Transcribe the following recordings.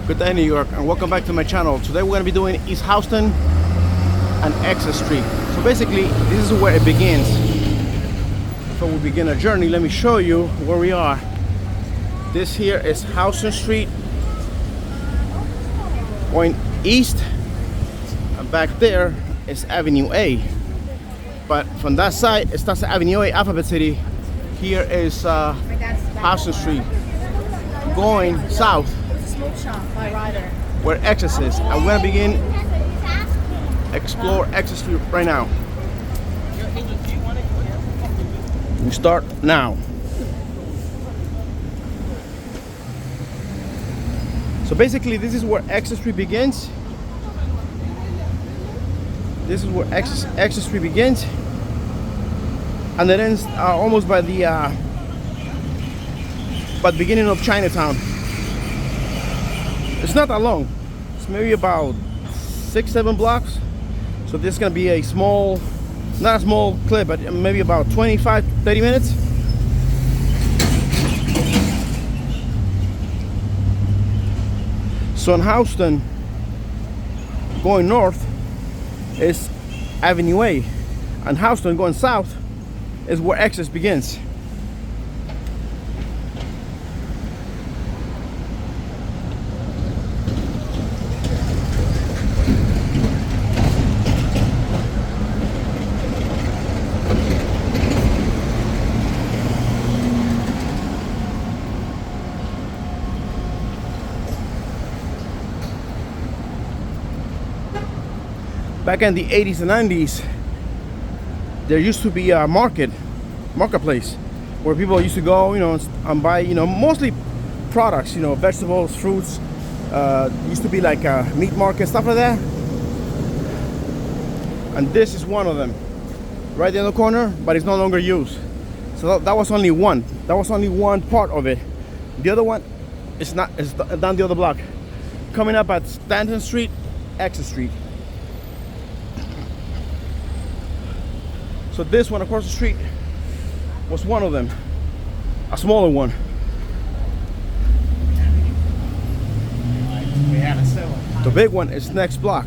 Good day, New York, and welcome back to my channel. Today we're going to be doing East Houston and Essex Street. So basically, this is where it begins. Before we begin our journey, let me show you where we are. This here is Houston Street, going east, and back there is Avenue A. But from that side, it starts at Avenue A, Alphabet City. Here is Houston Street, going south, where Essex is. I'm gonna begin explore Essex Street right now. We start now. So basically, this is where Essex Street begins. This is where Essex Street begins, and it ends almost by the beginning of Chinatown. It's not that long. It's maybe about 6-7 blocks. So this is gonna be a small, not a small clip, but maybe about 25-30 minutes. So in Houston, going north is Avenue A, and Houston going south is where Essex begins. Back in the 80s and 90s, there used to be a marketplace where people used to go, and buy, mostly products, vegetables, fruits. Used to be like a meat market, stuff like that. And this is one of them, right there in the corner, but it's no longer used. So that was only one. That was only one part of it. The other one is not. It's down the other block, coming up at Stanton Street, Essex Street. So this one across the street was one of them, a smaller one. The big one is next block.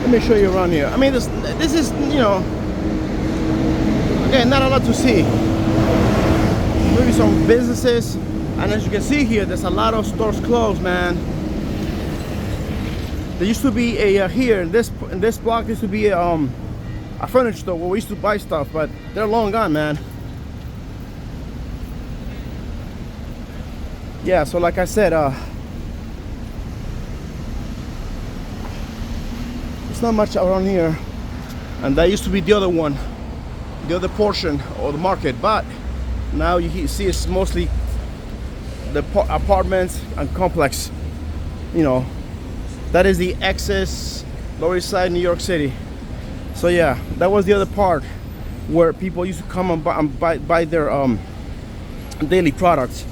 Let me show you around here. I mean, this is, again, not a lot to see. Maybe some businesses, and as you can see here, there's a lot of stores closed, man. There used to be a here in this block used to be a furniture store where we used to buy stuff, but they're long gone, man. Yeah, so like I said, it's not much around here, and that used to be the other one, the other portion of the market, but now you see it's mostly the apartments and complex. That is the Essex, Lower East Side, New York City. So yeah, that was the other part where people used to come and buy their daily products.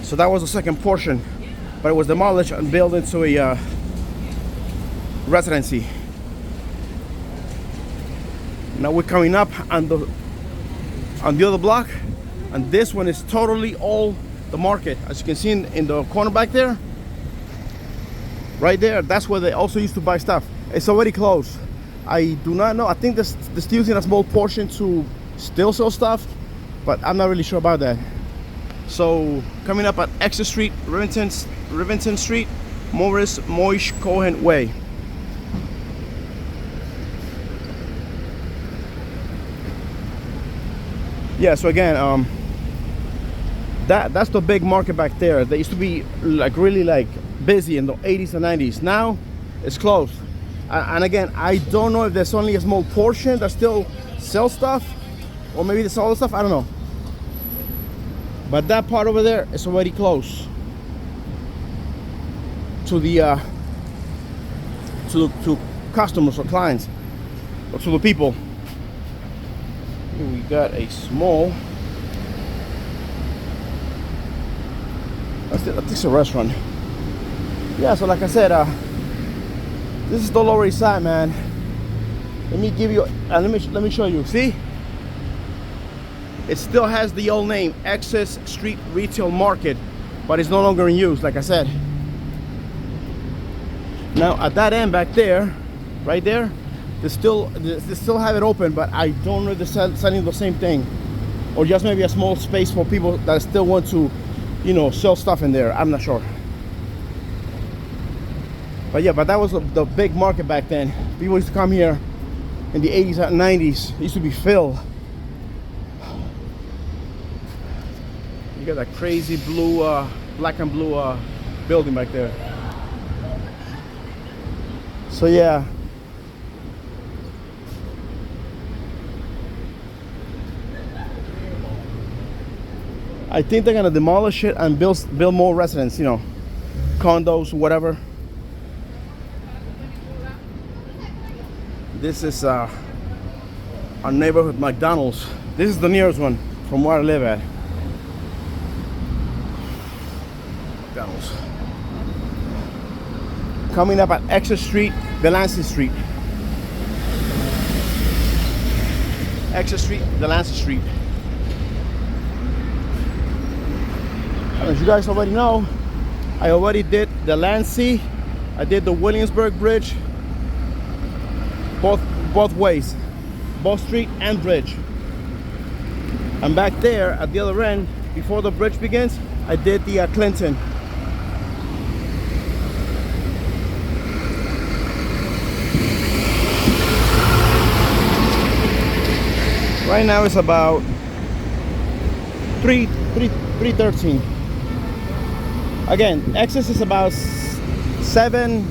So that was the second portion, but it was demolished and built into a residency. Now we're coming up on the other block, and this one is totally all the market. As you can see in the corner back there, right there, that's where they also used to buy stuff. It's already closed. I do not know. I think they're still using a small portion to still sell stuff, but I'm not really sure about that. So coming up at Essex Street, Rivington Street, Morris Moish Cohen Way. Yeah, so again, that's the big market back there. They used to be really busy in the 80s and 90s. Now it's closed. And again, I don't know if there's only a small portion that still sells stuff, or maybe they sell all the stuff, I don't know. But that part over there is already closed to the to customers or clients, or to the people. Here we got a small I think it's a restaurant. Yeah, so like I said, this is the Lower East Side, man. Let me give you, let me show you. See, it still has the old name, Essex Street Retail Market, but it's no longer in use, like I said. Now at that end back there, right there, they still have it open, but I don't know if they're selling the same thing, or just maybe a small space for people that still want to, you know, sell stuff in there. I'm not sure. But yeah, but that was the big market back then. People used to come here in the 80s and 90s. It used to be filled. You got that crazy blue, black and blue building back there. So yeah. I think they're gonna demolish it and build more residents, you know, condos, whatever. This is our neighborhood McDonald's. This is the nearest one from where I live at. McDonald's. Coming up at Essex Street, Delancey Street. Essex Street, Delancey Street. As you guys already know, I already did Delancey. I did the Williamsburg Bridge. Both ways, both street and bridge. And back there at the other end, before the bridge begins, I did the Clinton. Right now it's about 3:13. Again, Essex is about 6, 7,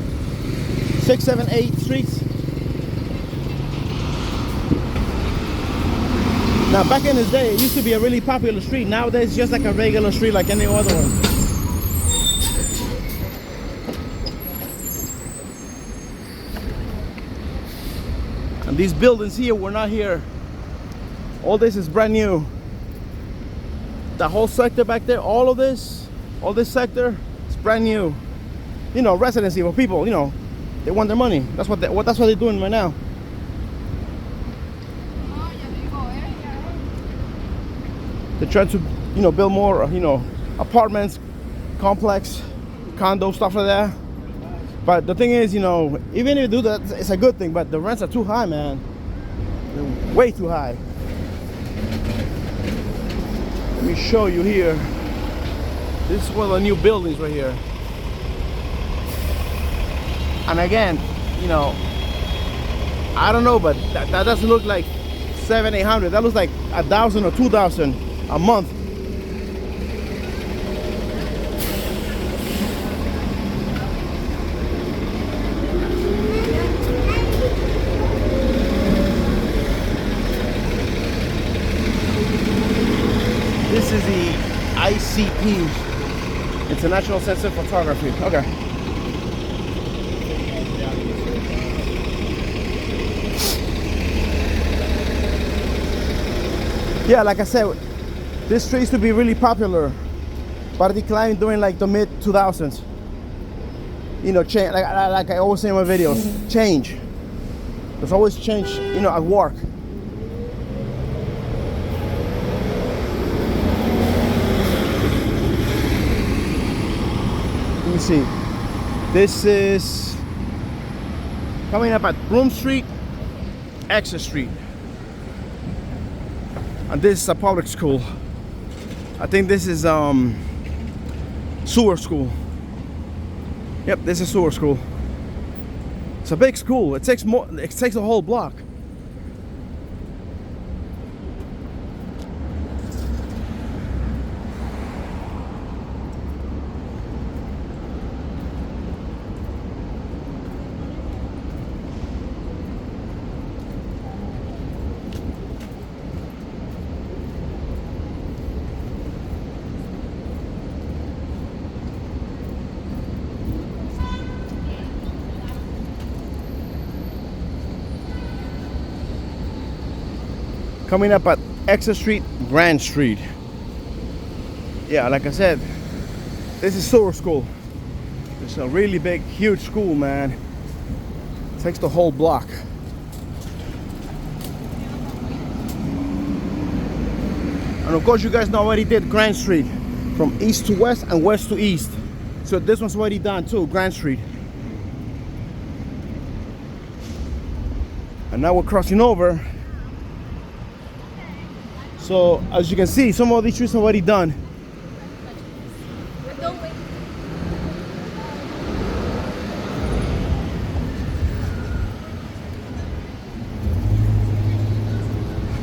8 streets. Now back in the day, it used to be a really popular street. Nowadays it's just like a regular street like any other one. And these buildings here were not here. All this is brand new. The whole sector back there, all this sector is brand new. You know, residency for people, you know, they want their money. That's what they're doing right now. They're trying to, you know, build more, you know, apartments, complex, condo, stuff like that. But the thing is, you know, even if you do that, it's a good thing, but the rents are too high, man. They're way too high. Let me show you here. This is one of the new buildings right here. And again, you know, I don't know, but that doesn't look like 700-800. That looks like 1,000 or 2,000 a month. This is the ICP, International Center of Photography. Okay. Yeah, like I said, this street used to be really popular, but it declined during like the mid 2000s. You know, change, like I always say in my videos, change. There's always change, you know, at work. Let me see. This is coming up at Broome Street, Essex Street. And this is a public school. I think this is sewer school. Yep, this is sewer school. It's a big school. It takes a whole block. Coming up at Essex Street, Grand Street. Yeah, like I said, This is Sewer School. It's a really big, huge school, man. It takes the whole block. And of course, you guys know already did Grand Street from east to west and west to east. So this one's already done too, Grand Street. And now we're crossing over. So as you can see, some of these streets are already done.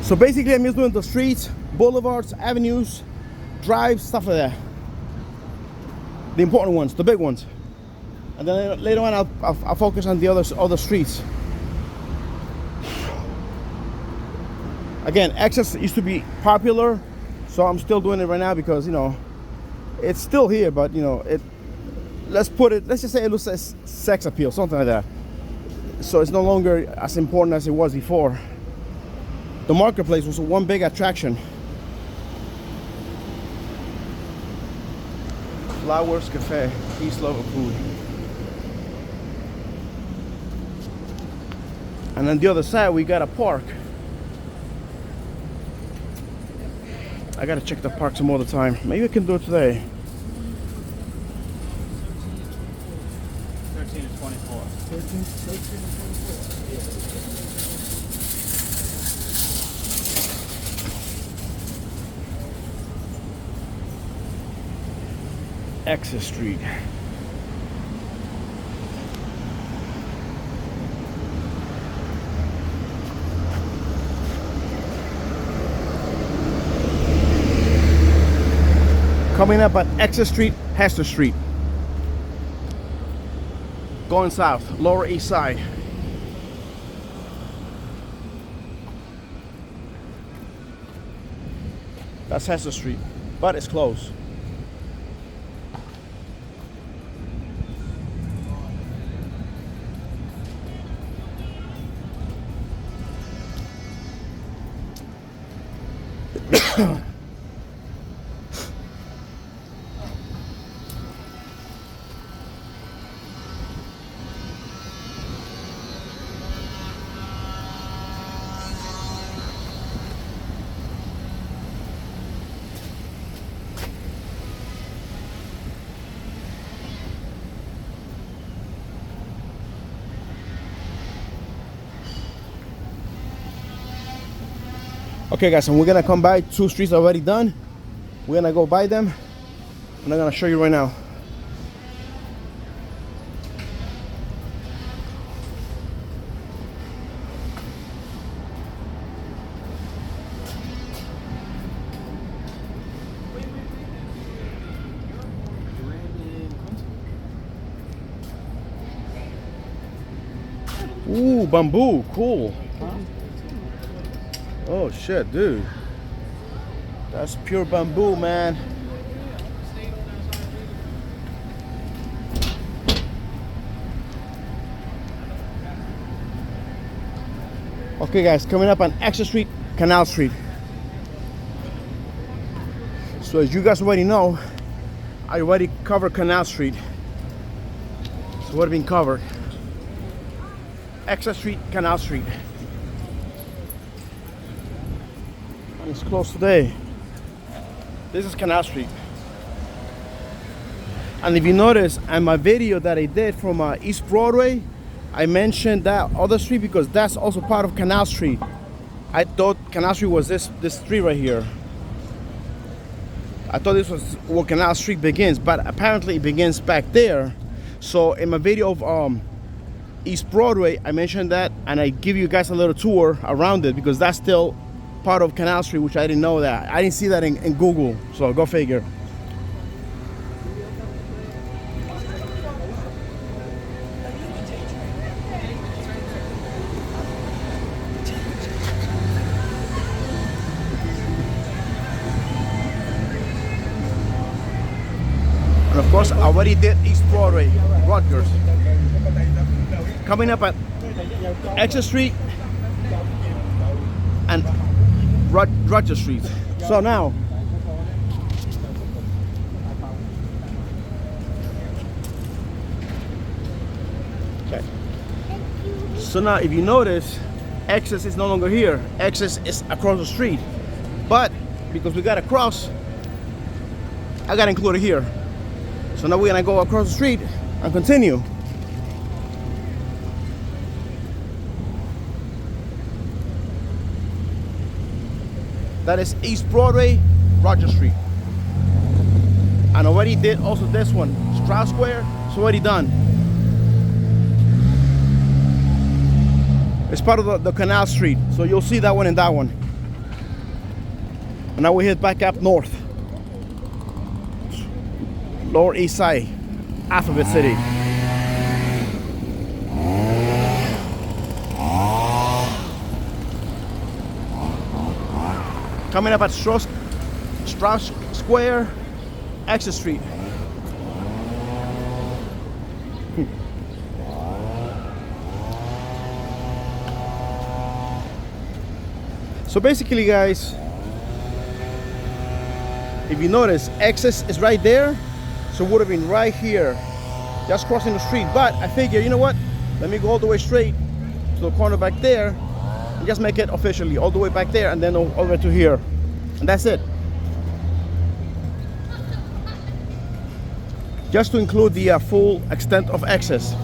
So basically I'm just doing the streets, boulevards, avenues, drives, stuff like that. The important ones, the big ones. And then later on I'll focus on the other streets. Again, Essex used to be popular, so I'm still doing it right now because, you know, it's still here, but you know, let's just say it looks as sex appeal, something like that. So it's no longer as important as it was before. The marketplace was one big attraction. Flowers Cafe, East Liverpool. And on the other side, we got a park. I gotta check the park some more the time. Maybe I can do it today. 13 to 24. 13 to 24. Yeah. Essex Street. Coming up at Essex Street, Hester Street. Going south, Lower East Side. That's Hester Street, but it's closed. Okay guys, and we're gonna come by 2 streets already done. We're gonna go by them and I'm gonna show you right now. Ooh, bamboo, cool. Oh shit, dude. That's pure bamboo, man. Okay guys, coming up on Essex Street, Canal Street. So as you guys already know, I already covered Canal Street. So what have been covered? Essex Street, Canal Street. It's closed today. This is Canal Street. And if you notice on my video that I did from East Broadway, I mentioned that other street because that's also part of Canal Street. I thought Canal Street was this street right here. I thought this was where Canal Street begins, but apparently it begins back there. So in my video of East Broadway, I mentioned that and I give you guys a little tour around it because that's still part of Canal Street, which I didn't know that. I didn't see that in Google, so go figure. And of course, I already did East Broadway, Rutgers. Coming up at Essex Street and Rutgers Street. So now, Okay. So now if you notice, Essex is no longer here. Essex is across the street. But because we got to cross, I got to include it here. So now we're gonna go across the street and continue. That is East Broadway, Roger Street. And already did also this one, Stroud Square, it's already done. It's part of the Canal Street, so you'll see that one and that one. And now we head back up north. Lower East Side, Alphabet City. Coming up at Strauss Square, Essex Street. So basically, guys, if you notice, Essex is right there, so it would have been right here, just crossing the street. But I figure, you know what? Let me go all the way straight to the corner back there and just make it officially all the way back there and then all the way to here. And that's it. Just to include the full extent of Essex.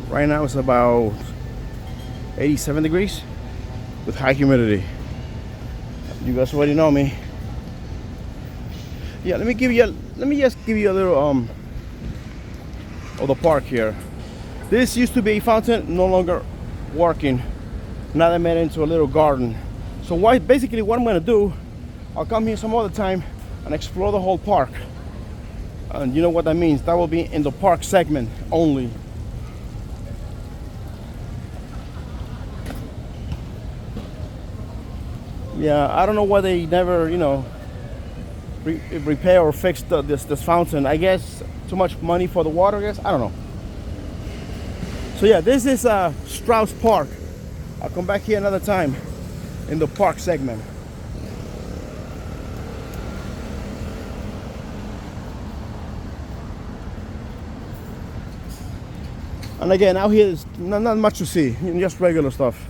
Right now it's about 87 degrees with high humidity. You guys already know me. Yeah, let me just give you a little of the park here. This used to be a fountain, no longer working. Now they made it into a little garden. So basically what I'm gonna do, I'll come here some other time and explore the whole park. And you know what that means, that will be in the park segment only. Yeah, I don't know why they never, you know, repair or fix this fountain. I guess too much money for the water, I guess. I don't know. So yeah, this is Strauss Park. I'll come back here another time in the park segment. And again, out here is not much to see, just regular stuff.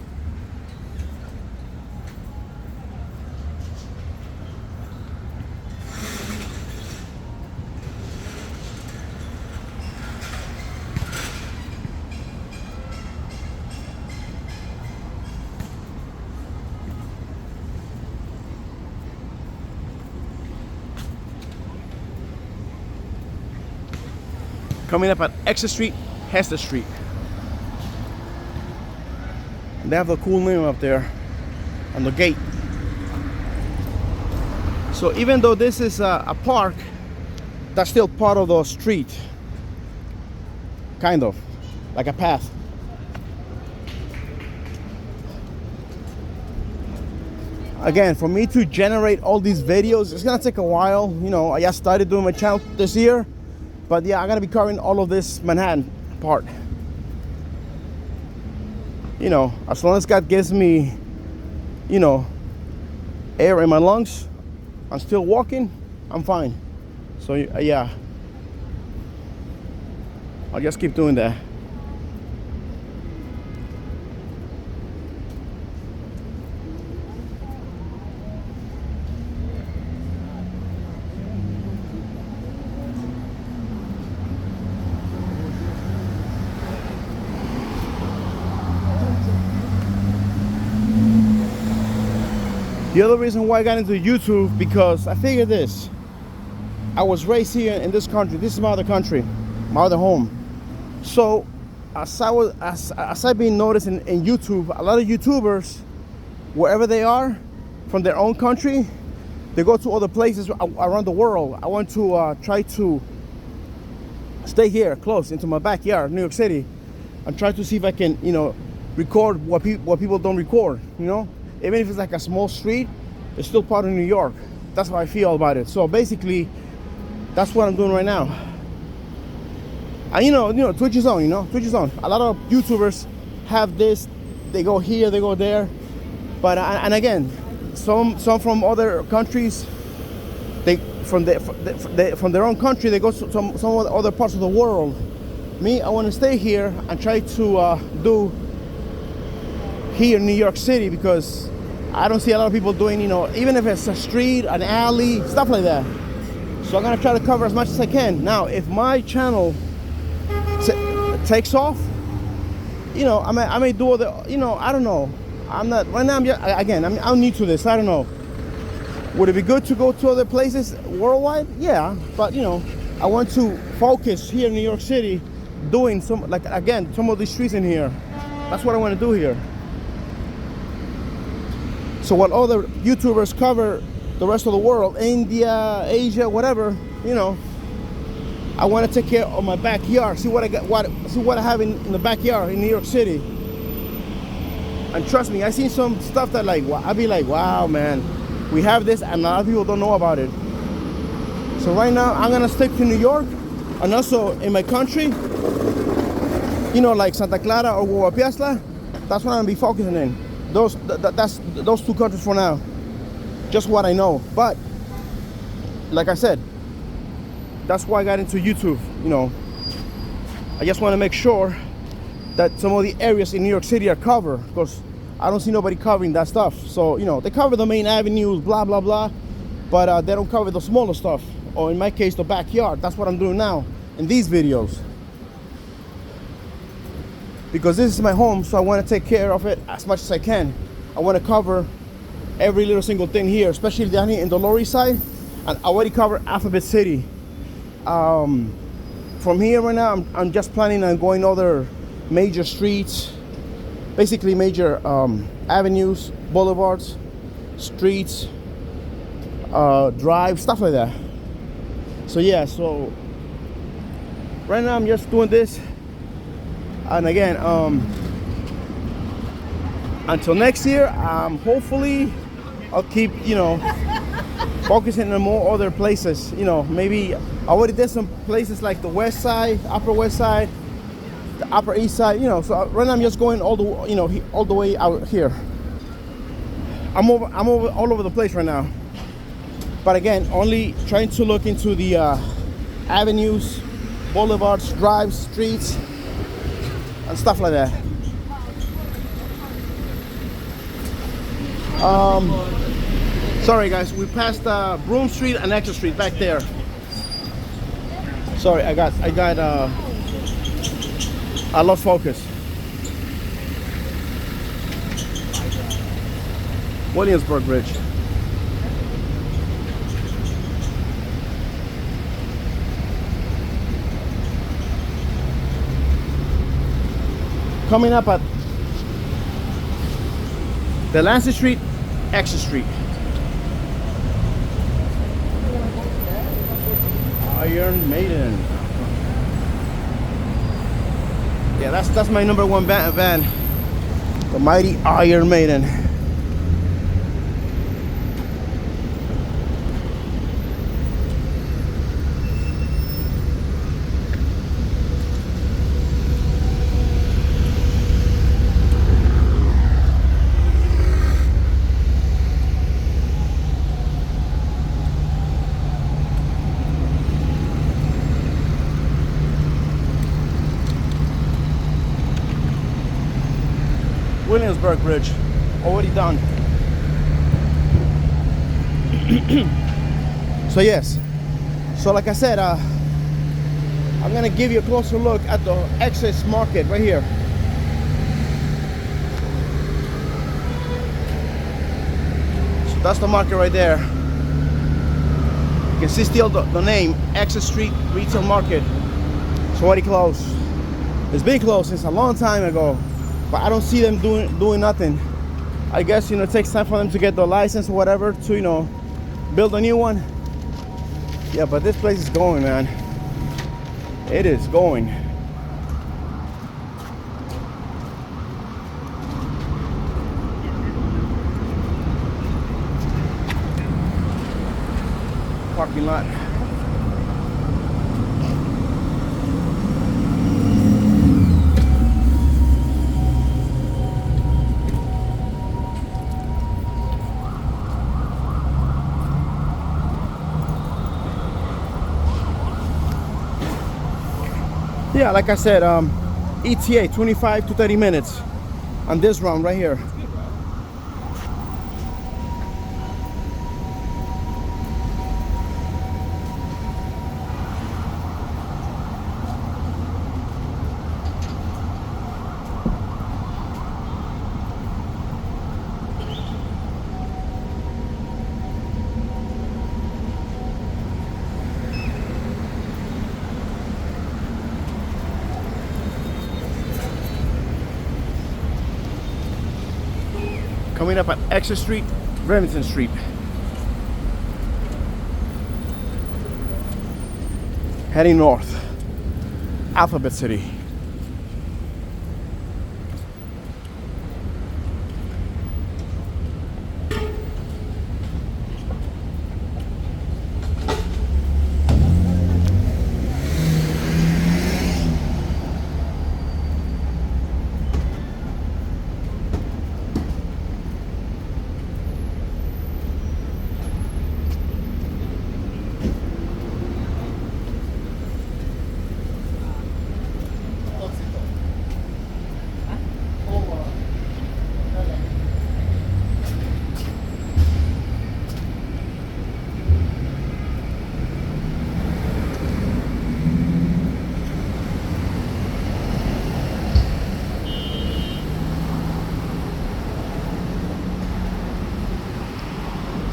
Coming up at Essex Street, Hester Street. And they have a cool name up there on the gate. So even though this is a park, that's still part of the street. Kind of, like a path. Again, for me to generate all these videos, it's gonna take a while. You know, I just started doing my channel this year. But yeah, I'm gonna be covering all of this Manhattan part. You know, as long as God gives me, you know, air in my lungs, I'm still walking, I'm fine. So yeah, I'll just keep doing that. The other reason why I got into YouTube, because I figured this. I was raised here in this country. This is my other country, my other home. So as I've been noticing in YouTube, a lot of YouTubers, wherever they are, from their own country, they go to other places around the world. I want to try to stay here close into my backyard, New York City, and try to see if I can, you know, record what people don't record, you know? Even if it's like a small street, it's still part of New York. That's how I feel about it. So basically, That's what I'm doing right now. And you know, Twitch is on. Twitch is on. A lot of YouTubers have this. They go here, they go there. But and again, some from other countries, they from their own country, they go to some other parts of the world. Me, I want to stay here and try to do here in New York City, because I don't see a lot of people doing, even if it's a street, an alley, stuff like that. So I'm gonna try to cover as much as I can. Now, if my channel takes off, I may do other, I don't know. I'm not right now. I'm new to this. I don't know. Would it be good to go to other places worldwide? Yeah, but I want to focus here in New York City, doing some of these streets in here. That's what I want to do here. So while other YouTubers cover the rest of the world, India, Asia, whatever, I want to take care of my backyard. See what I have in the backyard in New York City. And trust me, I seen some stuff that I'd be like, wow, man, we have this, and a lot of people don't know about it. So right now, I'm gonna stick to New York, and also in my country, like Santa Clara or Guapiazla. That's what I'm gonna be focusing in. That's those two countries for now. Just what I know. But like I said, that's why I got into YouTube. I just want to make sure that some of the areas in New York City are covered, because I don't see nobody covering that stuff. So they cover the main avenues, blah blah blah, but they don't cover the smaller stuff, or in my case, the backyard. That's what I'm doing now in these videos, because this is my home, so I want to take care of it as much as I can. I want to cover every little single thing here, especially down here in the Lower East Side, and I already covered Alphabet City. From here right now, I'm just planning on going other major streets, basically major avenues, boulevards, streets, drives, stuff like that. So yeah, so right now I'm just doing this. And again, until next year, hopefully I'll keep, focusing on more other places. Maybe I already did some places like the West Side, Upper West Side, the Upper East Side. So right now I'm just going all the way out here. I'm all over the place right now. But again, only trying to look into the avenues, boulevards, drives, streets, and stuff like that. Sorry guys, we passed Broome Street and Essex Street back there. Sorry, I lost focus. Williamsburg Bridge. Coming up at the Lancet Street, Essex Street. Iron Maiden. Yeah, that's my number one van. The mighty Iron Maiden. Williamsburg Bridge, already done. So yes, so like I said, I'm gonna give you a closer look at the Essex market right here. So that's the market right there. You can see still the name, Essex Street Retail Market. It's already closed. It's been closed since a long time ago. But I don't see them doing nothing. I guess it takes time for them to get the license or whatever to build a new one. Yeah, but this place is going, man. It is going. Parking lot. yeah, like I said, ETA 25 to 30 minutes on this run right here. Coming up at Essex Street, Remington Street. Heading north, Alphabet City.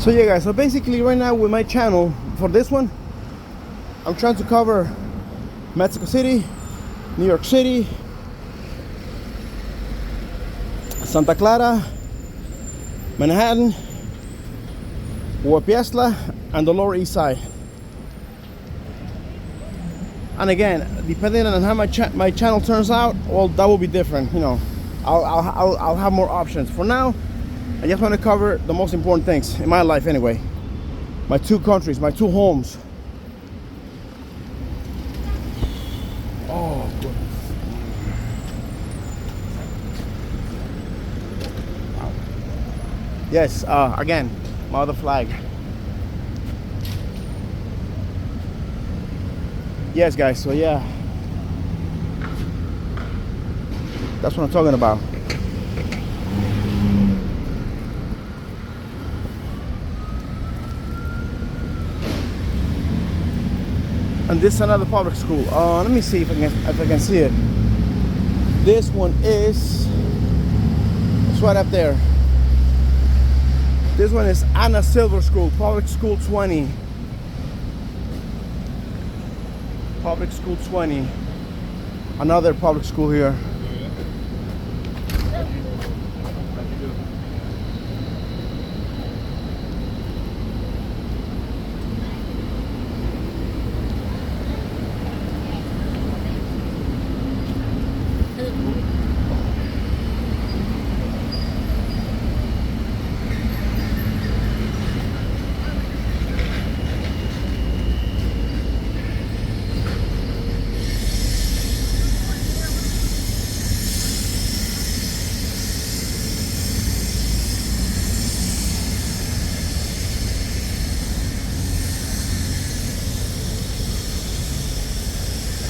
So yeah guys, so basically right now with my channel, for this one, I'm trying to cover Mexico City, New York City, Santa Clara, Manhattan, Huapiestla, and the Lower East Side. And again, depending on how my channel turns out, well, that will be different. You know, I'll have more options. For now, I just want to cover the most important things in my life anyway. My two countries, my two homes. Oh, good. Wow. Yes, again, my other flag. Yes, guys, so yeah. That's what I'm talking about. And this is another public school. Let me see if I can see it. This one is, it's right up there. This one is Anna Silver School, Public School 20. Public School 20. Another public school here.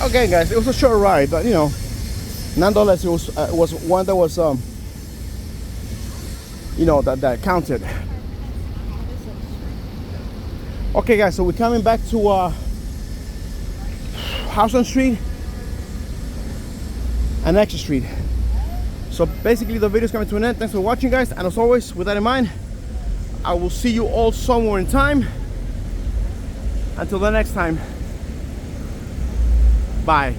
Okay guys, it was a short ride, but you know, nonetheless it was one that was you know, that counted. Okay guys, so we're coming back to Houston Street and Essex Street. So basically the video is coming to an end. Thanks for watching guys, and as always, with that in mind, I will see you all somewhere in time. Until the next time, bye.